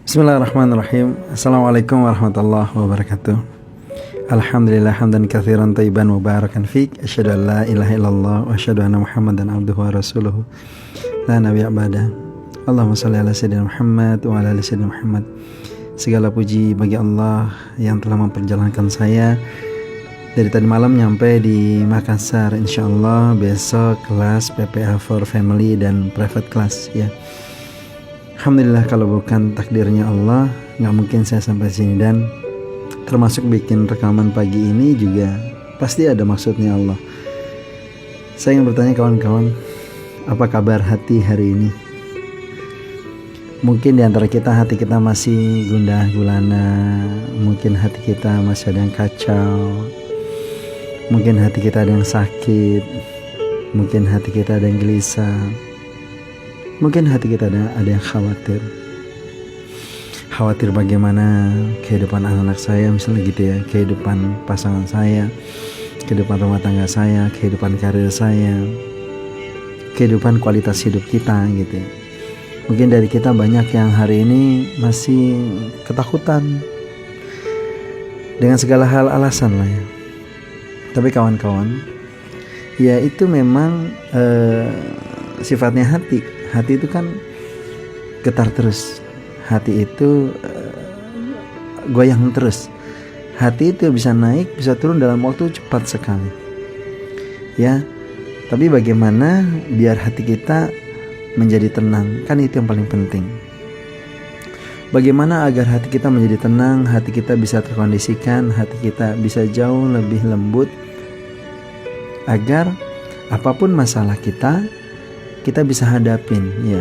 Bismillahirrahmanirrahim. Assalamualaikum warahmatullahi wabarakatuh. Alhamdulillah hamdan katsiran thayyiban mubarakan fik. Asyhadu an la ilaha illallah wa asyhadu anna Muhammadan abduhu wa rasuluhu. La nabiyya ba'da. Allahumma shalli ala sayyidina Muhammad wa ala ali sayyidina Muhammad. Segala puji bagi Allah yang telah memperjalankan saya dari tadi malam nyampe di Makassar. Insyaallah besok kelas PPA for Family dan Private Class ya. Alhamdulillah, kalau bukan takdirnya Allah nggak mungkin saya sampai sini, dan termasuk bikin rekaman pagi ini juga pasti ada maksudnya Allah. Saya ingin bertanya kawan-kawan, apa kabar hati hari ini? Mungkin di antara kita hati kita masih gundah gulana, mungkin hati kita masih ada yang kacau, mungkin hati kita ada yang sakit, mungkin hati kita ada yang gelisah, mungkin hati kita ada yang khawatir. Khawatir bagaimana kehidupan anak-anak saya misalnya gitu ya, kehidupan pasangan saya, kehidupan rumah tangga saya, kehidupan karir saya, kehidupan kualitas hidup kita gitu ya. Mungkin dari kita banyak yang hari ini masih ketakutan dengan segala hal alasan lah ya. Tapi kawan-kawan, ya itu memang sifatnya hati. Hati itu kan getar terus, hati itu goyang terus, hati itu bisa naik bisa turun dalam waktu cepat sekali ya. Tapi bagaimana biar hati kita menjadi tenang, kan itu yang paling penting. Bagaimana agar hati kita menjadi tenang, hati kita bisa terkondisikan, hati kita bisa jauh lebih lembut, agar apapun masalah kita bisa hadapin ya.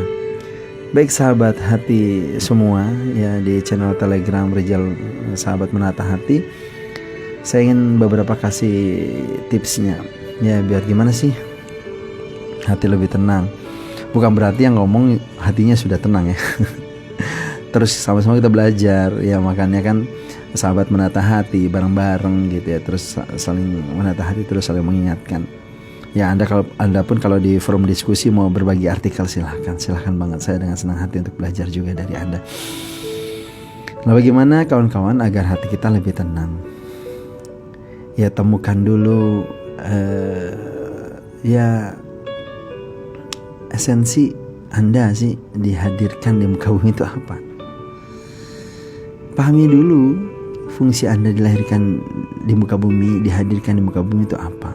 Baik sahabat hati semua ya, di channel Telegram Rizal Sahabat Menata Hati, saya ingin beberapa kasih tipsnya ya, biar gimana sih hati lebih tenang. Bukan berarti yang ngomong hatinya sudah tenang ya. Terus sama-sama kita belajar ya, makanya kan sahabat menata hati bareng-bareng gitu ya, terus saling menata hati, terus saling mengingatkan. Ya, Anda pun kalau di forum diskusi mau berbagi artikel silahkan banget, saya dengan senang hati untuk belajar juga dari Anda. Nah, bagaimana kawan-kawan agar hati kita lebih tenang? Ya, temukan dulu ya esensi Anda sih dihadirkan di muka bumi itu apa? Pahami dulu fungsi Anda dilahirkan di muka bumi, dihadirkan di muka bumi itu apa?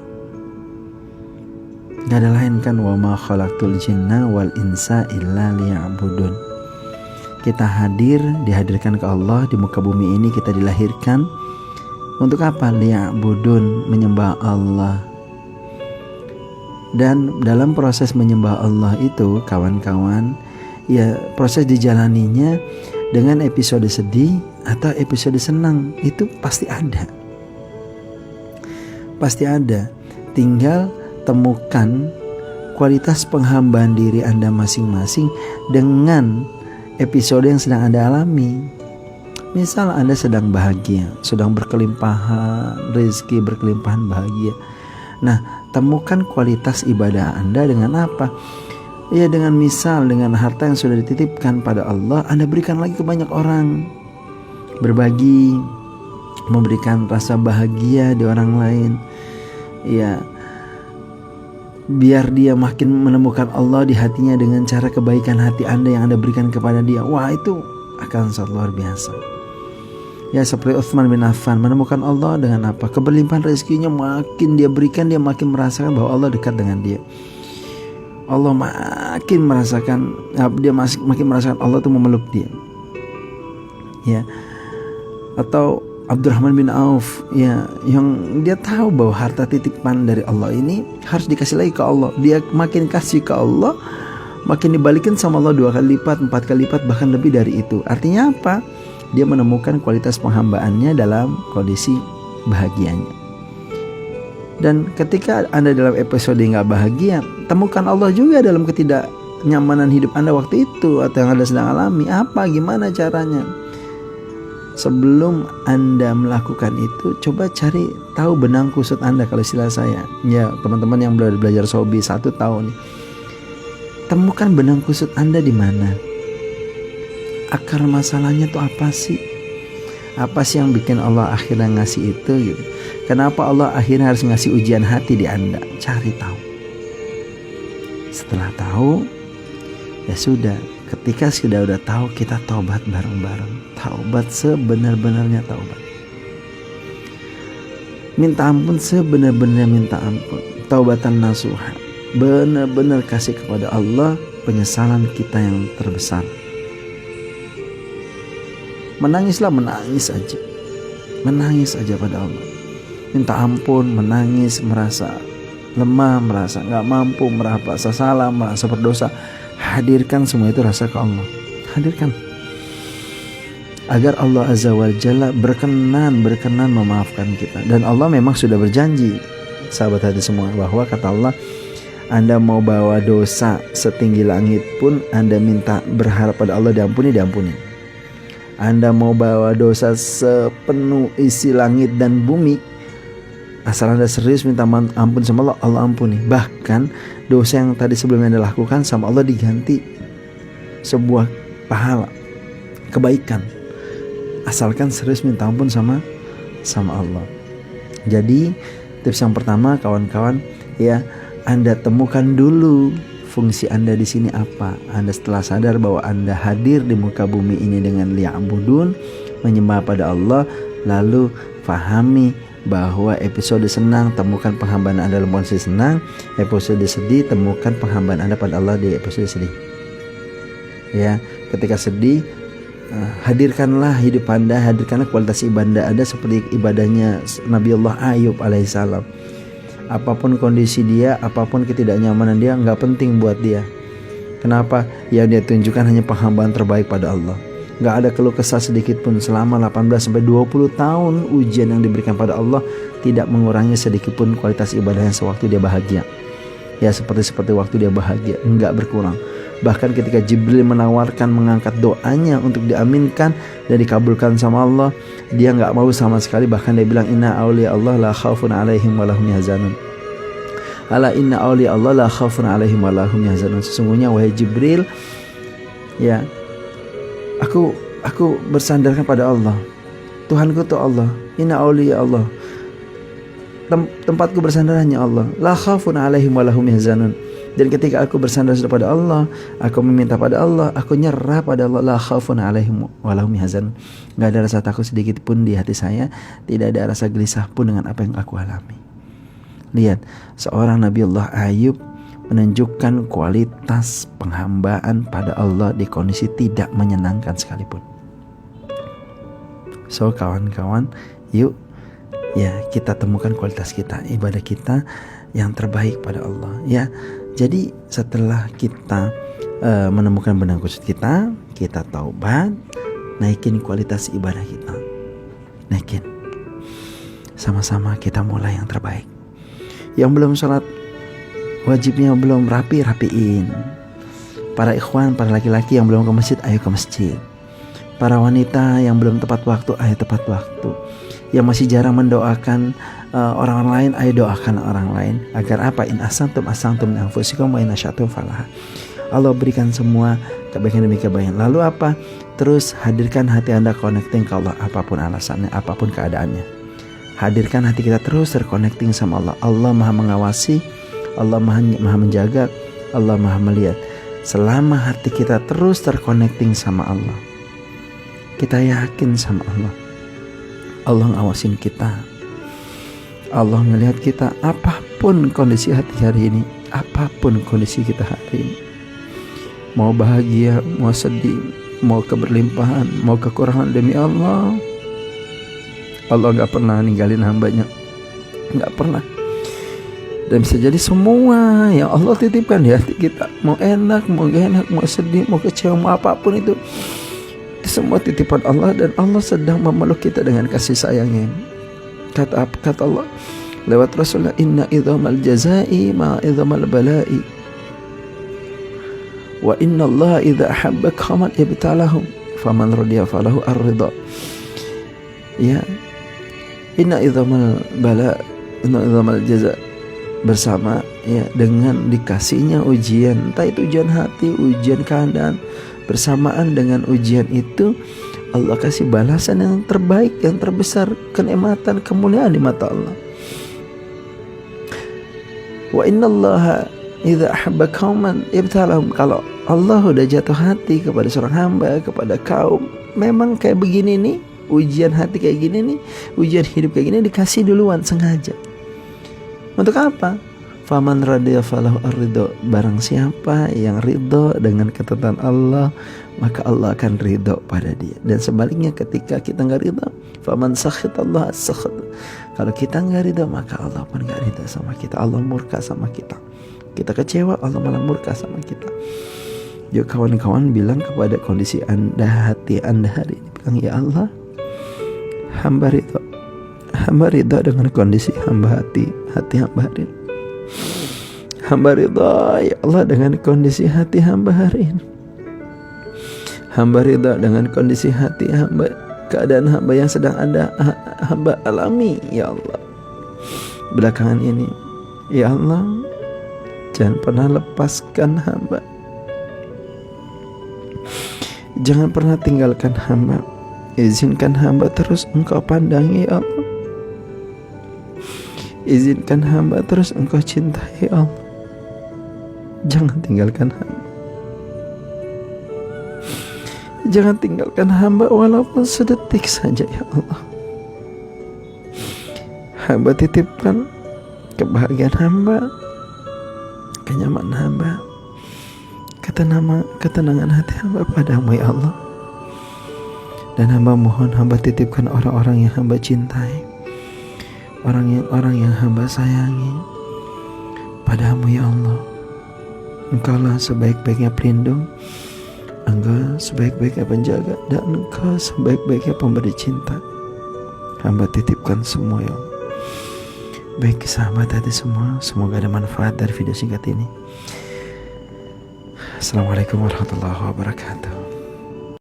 Gak ada lain kan, wa ma khalaqtul jinna wal insa illa liya'budun. Kita dihadirkan ke Allah di muka bumi ini, kita dilahirkan untuk apa? Liya'budun, menyembah Allah. Dan dalam proses menyembah Allah itu kawan-kawan, ya proses dijalaninya dengan episode sedih atau episode senang itu pasti ada. Pasti ada. Tinggal temukan kualitas penghambaan diri Anda masing-masing dengan episode yang sedang Anda alami. Misal Anda sedang bahagia, sedang berkelimpahan rezeki, berkelimpahan bahagia. Nah, temukan kualitas ibadah Anda dengan apa? Ya dengan harta yang sudah dititipkan pada Allah, Anda berikan lagi ke banyak orang. Berbagi, memberikan rasa bahagia di orang lain. Ya, biar dia makin menemukan Allah di hatinya dengan cara kebaikan hati Anda yang Anda berikan kepada dia. Wah, itu akan sangat luar biasa. Ya, seperti Utsman bin Affan menemukan Allah dengan apa? Keberlimpahan rezekinya makin dia berikan, dia makin merasakan bahwa Allah dekat dengan dia. Allah makin merasakan, dia makin merasakan Allah itu memeluk dia. Ya. Atau Abdurrahman bin Auf ya, yang dia tahu bahwa harta titipan dari Allah ini harus dikasih lagi ke Allah. Dia makin kasih ke Allah, makin dibalikin sama Allah 2 kali lipat, 4 kali lipat, bahkan lebih dari itu. Artinya apa? Dia menemukan kualitas penghambaannya dalam kondisi bahagianya. Dan ketika Anda dalam episode gak bahagia, temukan Allah juga dalam ketidaknyamanan hidup Anda waktu itu atau yang Anda sedang alami. Apa? Gimana caranya? Sebelum Anda melakukan itu, coba cari tahu benang kusut Anda, kalau istilah saya. Ya, teman-teman yang belajar Sobi 1 tahun nih. Temukan benang kusut Anda di mana. akar masalahnya tuh apa sih? Apa sih yang bikin Allah akhirnya ngasih itu gitu? Kenapa Allah akhirnya harus ngasih ujian hati di Anda? Cari tahu. Setelah tahu, ya sudah. Ketika sudah tahu, kita taubat bareng-bareng. Taubat sebenar-benarnya taubat. Minta ampun sebenar-benarnya minta ampun. Taubatan nasuha. Benar-benar kasih kepada Allah penyesalan kita yang terbesar. Menangislah, menangis aja pada Allah. Minta ampun, menangis, merasa lemah, merasa gak mampu, merasa salah, merasa berdosa. Hadirkan semua itu rasa ke Allah. Hadirkan agar Allah Azza wa Jalla berkenan memaafkan kita. Dan Allah memang sudah berjanji, sahabat hati semua, bahwa kata Allah, Anda mau bawa dosa setinggi langit pun, Anda minta berharap pada Allah diampuni. Anda mau bawa dosa sepenuh isi langit dan bumi, asal Anda serius minta ampun sama Allah, Allah ampuni. Bahkan dosa yang tadi sebelumnya Anda lakukan sama Allah diganti sebuah pahala, kebaikan, asalkan serius minta ampun sama Allah. Jadi tips yang pertama, kawan-kawan, ya, Anda temukan dulu fungsi Anda di sini apa. Anda setelah sadar bahwa Anda hadir di muka bumi ini dengan liya'budun, menyembah pada Allah, lalu fahami bahwa episode senang temukan penghambaan Anda dalam kondisi senang, episode sedih temukan penghambaan Anda pada Allah di episode sedih. Ya, ketika sedih, hadirkanlah hidup Anda, hadirkanlah kualitas ibadah Anda seperti ibadahnya Nabi Allah Ayub alaihissalam. Apapun kondisi dia, apapun ketidaknyamanan dia, gak penting buat dia. Kenapa? Yang dia tunjukkan hanya penghambaan terbaik pada Allah. Gak ada keluh kesah sedikit pun selama 18-20 tahun ujian yang diberikan pada Allah tidak mengurangi sedikit pun kualitas ibadahnya sewaktu dia bahagia. Ya, seperti waktu dia bahagia, enggak berkurang. Bahkan ketika Jibril menawarkan mengangkat doanya untuk diaminkan dan dikabulkan sama Allah, dia gak mau sama sekali. Bahkan dia bilang, inna awliya Allah la khawfun alaihim walahum yahzanun. Ala inna awliya Allah la khawfun alaihim walahum yahzanun. Sesungguhnya wahai Jibril, ya, aku bersandarkan pada Allah. Tuhanku itu Allah. Inna awliya Allah. Tempatku bersandar hanya Allah. La khawfun alaihim walahum yahzanun. Dan ketika aku bersandar pada Allah, aku meminta pada Allah, aku nyerah pada Allah, la khaufun alaihim walahum yahzanun. Enggak ada rasa takut sedikit pun di hati saya, tidak ada rasa gelisah pun dengan apa yang aku alami. Lihat, seorang Nabi Allah Ayub menunjukkan kualitas penghambaan pada Allah di kondisi tidak menyenangkan sekalipun. So, kawan-kawan, yuk, ya, kita temukan kualitas kita, ibadah kita yang terbaik pada Allah, ya. Jadi setelah kita menemukan benang kusut kita taubat, naikin kualitas ibadah kita, naikin. Sama-sama kita mulai yang terbaik. Yang belum sholat wajibnya belum rapiin. Para ikhwan, para laki-laki yang belum ke masjid, ayo ke masjid. Para wanita yang belum tepat waktu, ayo tepat waktu. Yang masih jarang mendoakan orang lain, ayo doakan orang lain. Agar apa? In asantum min anfusikum wa in asyatum falah. Allah berikan semua kebaikan demi kebaikan. Lalu apa? Terus hadirkan hati Anda connecting ke Allah, apapun alasannya, apapun keadaannya. Hadirkan hati kita terus terconnecting sama Allah. Allah Maha mengawasi, Allah Maha menjaga, Allah Maha melihat. Selama hati kita terus terconnecting sama Allah, kita yakin sama Allah, Allah ngawasin kita, Allah melihat kita apapun kondisi hati hari ini, apapun kondisi kita hari ini. Mau bahagia, mau sedih, mau keberlimpahan, mau kekurangan, demi Allah, Allah gak pernah ninggalin hambanya, gak pernah. Dan bisa jadi semua yang Allah titipkan di hati kita, mau enak, mau gak enak, mau sedih, mau kecewa, mau apapun itu semua titipan Allah. Dan Allah sedang memeluk kita dengan kasih sayangnya. Kata Allah lewat Rasulullah, inna idhamal jazai ma idhamal balai, wa inna Allah idha ahabba qawman ibtalahum faman radiya falahu ar-ridha. Ya, inna idhamal bala, inna idhamal jaza, bersama ya dengan dikasihnya ujian, entah itu ujian hati, ujian keadaan, bersamaan dengan ujian itu Allah kasih balasan yang terbaik, yang terbesar, kenikmatan, kemuliaan di mata Allah. Wa innallaha idza ahabba qauman ibtalahum. Kalau Allah udah jatuh hati kepada seorang hamba, kepada kaum, memang kayak begini nih, ujian hati kayak gini nih, ujian hidup kayak gini dikasih duluan sengaja. Untuk apa? Faman radiya falahu ar-ridho. Barang siapa yang ridho dengan ketetapan Allah, maka Allah akan ridho pada dia. Dan sebaliknya ketika kita nggak ridho, faman sakhita Allah as-sakhat. Kalau kita nggak ridho, maka Allah pun nggak ridho sama kita. Allah murka sama kita. Kita kecewa, Allah malah murka sama kita. Yuk kawan-kawan bilang kepada kondisi anda, hati anda hari ini, bilang, ya Allah, hamba ridho. Hamba ridho dengan kondisi hamba hati hamba hari ini. Hamba ridha ya Allah dengan kondisi hati hamba hari ini. Hamba ridha dengan kondisi hati hamba, keadaan hamba yang sedang hamba alami ya Allah belakangan ini. Ya Allah, jangan pernah lepaskan hamba, jangan pernah tinggalkan hamba. Izinkan hamba terus Engkau pandangi ya Allah. Izinkan hamba terus Engkau cintai ya Allah. Jangan tinggalkan hamba. Jangan tinggalkan hamba walaupun sedetik saja ya Allah. Hamba titipkan kebahagiaan hamba, kenyamanan hamba, ketenangan hati hamba padamu ya Allah. Dan hamba mohon, hamba titipkan orang-orang yang hamba cintai, orang yang hamba sayangi padamu ya Allah. Engkaulah sebaik-baiknya pelindung, Engkau sebaik-baiknya penjaga, dan Engkau sebaik-baiknya pemberi cinta. Hamba titipkan semua ya Allah. Baik sahabat hati semua, semoga ada manfaat dari video singkat ini. Assalamualaikum warahmatullahi wabarakatuh.